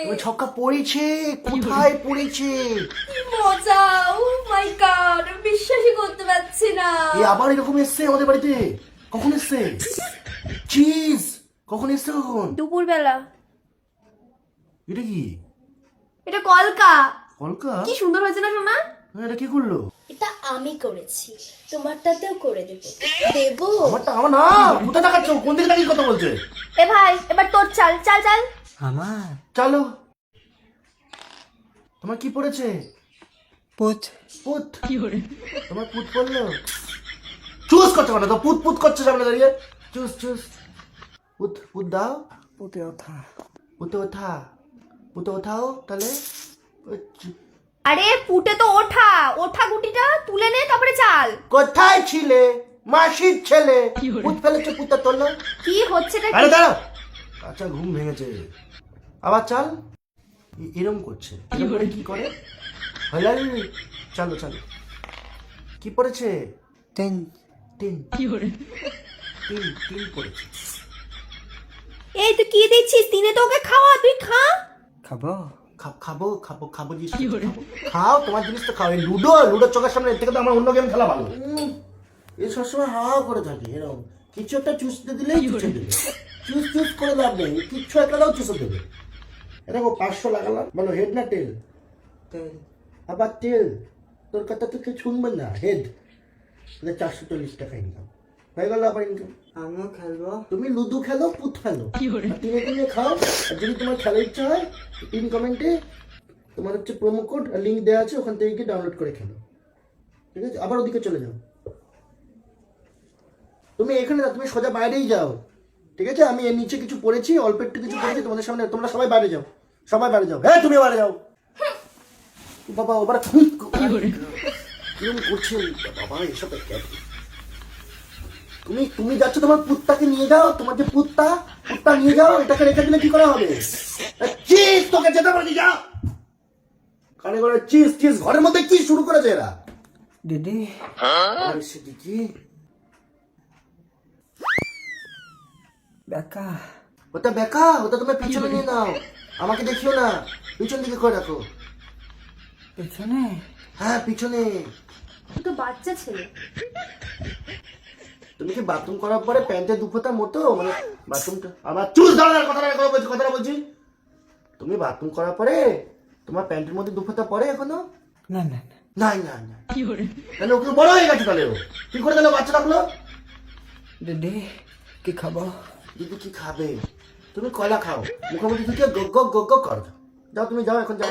তোমার ছক্কা পড়েছে, কোথায় পড়েছে? কি মজা! ও মাই গড, বিশ্বাসই করতে পারছি না। এই আবার এরকম এসছে আমাদের বাড়িতে? কখন এসছে? চিজ কখন এসছে? কখন? দুপুরবেলা। এটা কি? এটা কলকা। কলকা? কি সুন্দর হয়েছে না সোনা? এটা কি করলো? এটা আমি করেছি, তোমারটাতেও করে দেবো। দেবো? আমারটা আমার না, কোথায় দেখাচ্ছ? কোন দিকে দাঁড়িয়ে কথা বলছে? এ ভাই, এবার তোর চাল চাল চাল। আমার চলো। তোমার কি পড়েছে? পুত পুত। তোমার পুত পড়লো? চুজ করছে মানে তো পুত পুত করছে সামনে দাঁড়িয়ে। Choose choose. পুত পুত দাও। পুতে ওঠা পুতে ওঠা। পুতে ওঠাও তাহলে। আরে পুটে তো ওঠা, ওঠা গুটিটা তুলে নে তারপরে চাল। কোথায় ছিলে মাসির ছেলে? পুত ফেলেছে, পুতটা তোলো। কি হচ্ছেটা আরে কি? দাঁড়াও। আচ্ছা ঘুম ভেঙেছে, আবার চাল। এরম করছে, এরম করে কি করে? হলাল। চলো চলো। কি পড়েছে? তিন তিন। তিন তিন পড়েছে। এই তুই কি দিচ্ছিস? তিনে তো ওকে খাওয়া, তুই খা। খাবো খাবো খাবো খাবো জিনিস খাবো। খাও, তোমার জিনিস তো খাও। এই লুডো, লুডোর চোখের সামনে এর থেকে তো আমার অন্য গেম খেলা ভালো। এই সবসময় হাওয়া করে থাকে এরকম। কিছু একটা চুষতে দিলেই চুষে দেবে। চুষ চুষ করে লাভ নেই, কিচ্ছু একটাও চুষে দেবে। এরকম 500 লাগালাম, বলো হেড না টেল? তেল আবার টেল। তোর কথা তো কেউ শুনবে না। হেড 440 টাকা ইনকাম হয়ে গেল। আবার ইনকাম। আমিও খেলবো। তুমি লুডো খেলো, পুত খেলো, আর তিনে তিনে খাও। আর যদি তোমার খেলার ইচ্ছা হয়, পিন কমেন্টে তোমার হচ্ছে প্রোমো কোড আর লিঙ্ক দেওয়া আছে, ওখান থেকে গিয়ে ডাউনলোড করে খেলো। ঠিক আছে? আবার ওদিকে চলে যাও। তুমি এখানে না, তুমি সোজা বাইরেই যাও। ঠিক আছে? আমি এর নিচে কিছু পড়েছি, অল্প একটু কিছু পড়েছি তোমাদের সামনে। তোমরা সবাই বাইরে যাও, সবাই বাইরে যাও। হ্যাঁ তুমি বাইরে যাও। বাবা ওবার কিরম করছে বাবা এসব? তুমি তুমি যাচ্ছ, তোমার পুত্তাকে নিয়ে যাও। তোমার যে পুত্তা নিয়ে যাও। এটাকে রেখে দিলে কি করে হবে? চিজ তোকে যেতে পারি, যাও। কানে করে চিজ চিজ। ঘরের মধ্যে কি শুরু করেছে এরা? দিদি আরে সে দিদি, বেকা ওটা বেকা। ওটা তুমি পিছনে নিয়ে নাও, আমাকে দেখিও না। পিছন দিকে করে রাখো। পেছনে হ্যাঁ পিছনে। তুই তো বাচ্চা ছেলে। তুমি কি বাথরুম করার পরে প্যান্টে দুফোটা মতো মানে বাথরুমটা আমার চুল ধরার কথাটা বলছি। তুমি বাথরুম করার পরে তোমার প্যান্টের মধ্যে দুফোটা পরে এখনো? না না না নাই না না। তাহলে ওকে বড় হয়ে গেছে, তাহলে ও কি করে দিল বাচ্চা রাখলো? দিদি কি খাবো? দিদি কি খাবে? তুমি কলা খাও, মুখোমুখি ঢুকে গগ গগ গগ গগ কর। যাও তুমি যাও, এখন যাও।